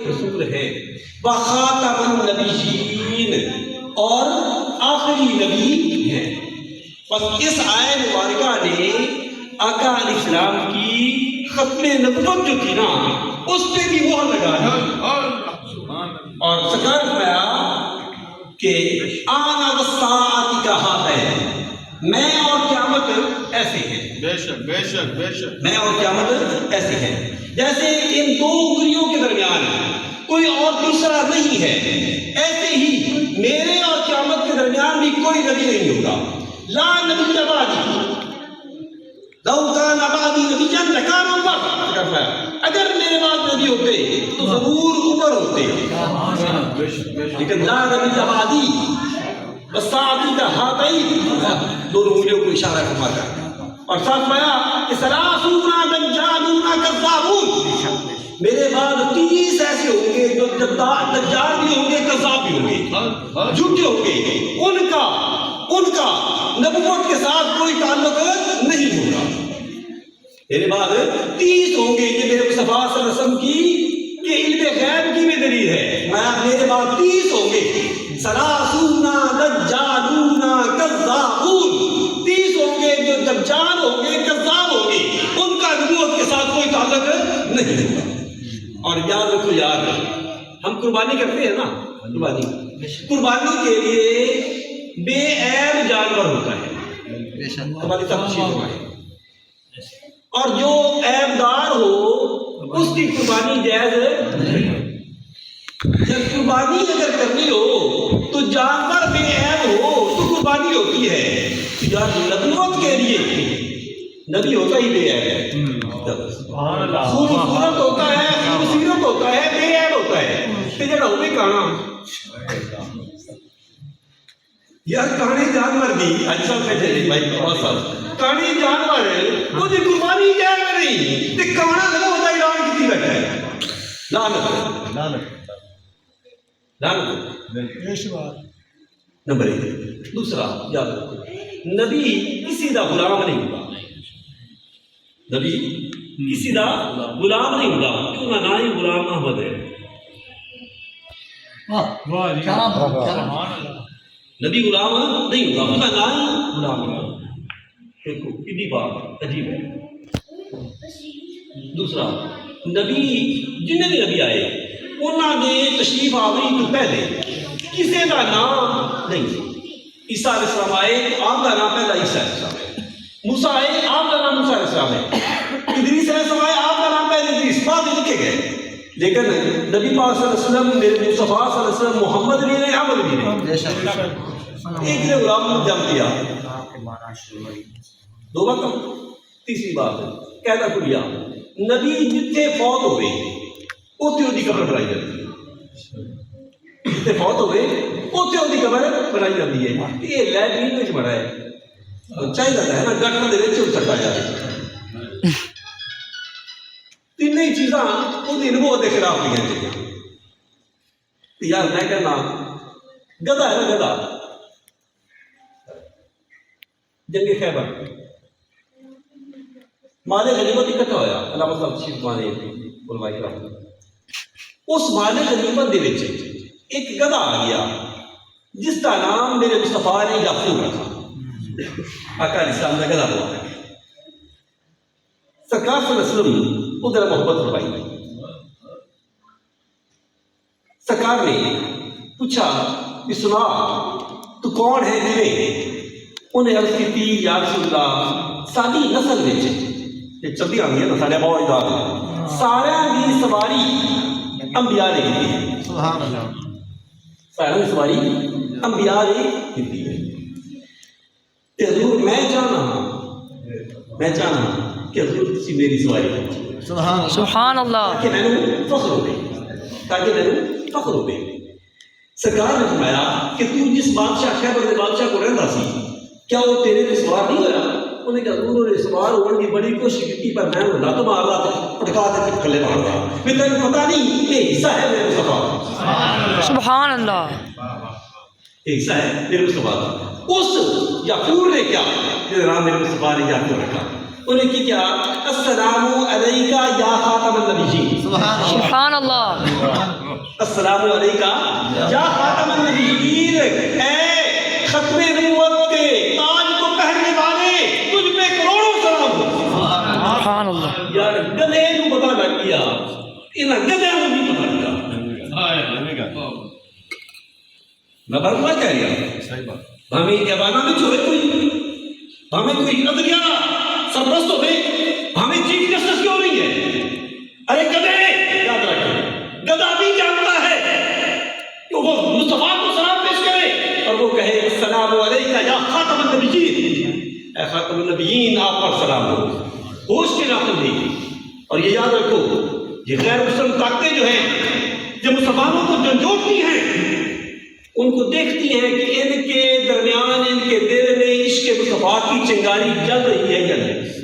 رسول ہے، وخاتم النبیین، اور آخری نبی ہیں۔ بس اس آیت مبارکہ نے آقا علیہ السلام کی ختم نبوت جو تھی نا اس پہ بھی وہ لگا ہے، اور سرکار فرمایا کہ آنا والساعۃ کہاتین، میں اور قیامت ایسے ہیں، بے شک بے شک بے شک، میں اور قیامت ایسے ہیں جیسے ان دو انگلیوں کے درمیان کوئی اور دوسرا نہیں ہے، ایسے ہی میرے اور قیامت کے درمیان بھی کوئی نبی نہیں ہوگا۔ لا نبی بعدی، لو کان بعدی نبیا لکان عمر، اگر میرے بعد نبی ہوتے تو ضرور عمر ہوتے، لیکن لا نبی بعدی والساعۃ کہاتین، دونوں انگلیوں کو اشارہ فرما کر، اور ساتھ فرمایا کہ ثلاثون دجالون کذابون، میرے بعد 30 ایسے ہوں گے جو دجال بھی ہوں گے، کذاب بھی ہوں گے، جھوٹے ہوں گے، ان کا نبوت کے ساتھ کوئی تعلق نہیں ہوگا۔ میرے بعد 30 ہوں گے، یہ میرے مصطفیٰ صلی اللہ علیہ وسلم کی کہ علم غیب کی بھی دلیل ہے، میرے بعد 30 ہوں گے، ثلاثون دجالون کذابون، 30 ہوں گے جو دجال ہوں گے، کذاب ہوں گے، ان کا نبوت کے ساتھ کوئی تعلق نہیں ہوگا۔ اور یاد رکھو یار، ہم قربانی کرتے ہیں نا، قربانی کے لیے بے عیب جانور ہوتا ہے، ہماری سب چیزوں میں، اور جو عیب دار ہو اس کی قربانی جائز نہیں۔ جب قربانی اگر کرنی ہو تو جانور بے عیب ہو تو قربانی ہوتی ہے، یا نبوت کے لیے نبی ہوتا ہی بے عیب ہے، خوبصورت ہوتا ہے، خوبصورت ہوتا ہے، بے عیب ہوتا ہے، کہ جڑا ہو بھی کہنا یار کہانی جانور دی اچھا بیٹھے جی بھائی بہت صاحب کہانی جانور وہ دی قربانی جائے گا نہیں تے کہنا لگا ہوتا اعلان کیتی بیٹھا ہے، لعنت۔ نمبر 1، دوسرا یاد رکھو، نبی کسی دا غلام نہیں ہوگا، نبی کسی دا غلام نہیں ہوگا، کیوں نہ نام ہی غلام احمد ہے، نبی غلام نہیں ہوگا، اس کا نام ہی غلام ہوگا۔ دیکھو کتنی بات عجیب ہے۔ دوسرا، نبی جنہیں بھی نبی آئے انہوں نے تشریف آوری تو پہلے کسی کا نام نہیں، عیسیٰ علیہ السلام آئے آپ کا نام پہلا عیسیٰ علیہ السلام ہے، موسیٰ آئے آپ کا نام موسیٰ علیہ السلام ہے، ادریس علیہ السلام آئے آپ کا نام پہلے ادریس، بعد میں لکھے گئے، لیکن نبی پاک صلی اللہ علیہ وسلم، میرے مصطفیٰ صلی اللہ علیہ وسلم محمد بھی نہیں، احمد بھی نہیں، ایک نے غلام جم دیا، دو وقت۔ تیسری بات ہے کہنا کلیا، نبی جتنے فوت ہوئے اتنے ان کی قبر بنائی جاتی ہے، جتنے فوت ہوئے اتنے ان کی قبر بنائی جاتی ہے، یہ لیٹرین میں بڑا ہے، چاہیے جاتا ہے نا گٹر دے وچ سٹا جائے، تین ہی چیزاں وہ نبوت کے خلاف نہیں ہیں۔ یار میں کہنا گدھا ہے نا، گدھا جنگ خیبر مال غنیمت اکٹھا ہوا، علامہ صاحب شیخ مانے علماء کرام، اس مال غنیمت دے وچ ایک گدھا آ گیا جس کا نام میرے مصطفیٰ نے یعقوب رکھا، آقا علیہ السلام کا گدھا ہوا ہے، سرکار صلی اللہ علیہ وسلم ادھر محبت فرمائی، سرکار نے پوچھا کہ سنا تو کون ہے جویں، انہیں عرض کی یا رسول اللہ ساری نسل وچ چلتی آ گئی نا سارے بہت ادار سارا کی سواری انبیاء نے کی، سارا کی سواری انبیاء نے کی ہے، حضور میں چاہنا کہ حضور تسی میری سواری کرو، سبحان اللہ، تاکہ میں نے فخر ہو گئے۔ سرکار نے فرمایا کہ تو جس بادشاہ خیبر کے بادشاہ کو رہندا سی کیا وہ تیرے تے سوار نہیں ہویا؟ انہیں کہا حضور نے سوار ہونے کی بڑی کوشش کی پر میں نہ تو مار رہا تھا، پٹکا دے تھلے مار رہا، میں تینوں پتہ نہیں یہ حصہ ہے میرے مصطفیٰ، سبحان اللہ، یہ حصہ ہے میرے مصطفیٰ۔ اس یعقوب نے کیا جس نام میرے مصطفیٰ نے یعقوب رکھا، انہیں کی کیا السلام علیکہ یا خاتم النبیین، سبحان اللہ، السلام علیکہ یا خاتم النبیین، اے ختم نبوت کے تاج کو پہننے والے تجھ پہ کروڑوں سلام ہو۔ سبحان اللہ، یار گدھے کو پتا لگ گیا، انہاں گدھے کو بھی پتا لگا۔ میں برما کہہ رہا ہمیں ایوانہ میں چھوڑے کوئی، ہمیں کوئی عدلیہ سرپرست ہوتے، ہمیں چیف جسٹس کیوں نہیں ہے؟ ارے گدھے، یاد رکھیں گدھا بھی جانتا ہے کہ وہ مصطفیٰ کو سلام پیش کرے اور وہ کہے السلام علیکہ یا خاتم النبیین، اے خاتم النبیین آپ پر سلام ہو۔ ہوش کے ناخن نہیں، اور یہ یاد رکھو یہ غیر مسلم طاقتیں جو ہیں جو مسلمانوں کو جھنجھوڑتی ہیں، ان کو دیکھتی ہے کہ ان کے درمیان ان کے دل میں عشق مصطفیٰ کی چنگاری جل رہی ہے یا نہیں۔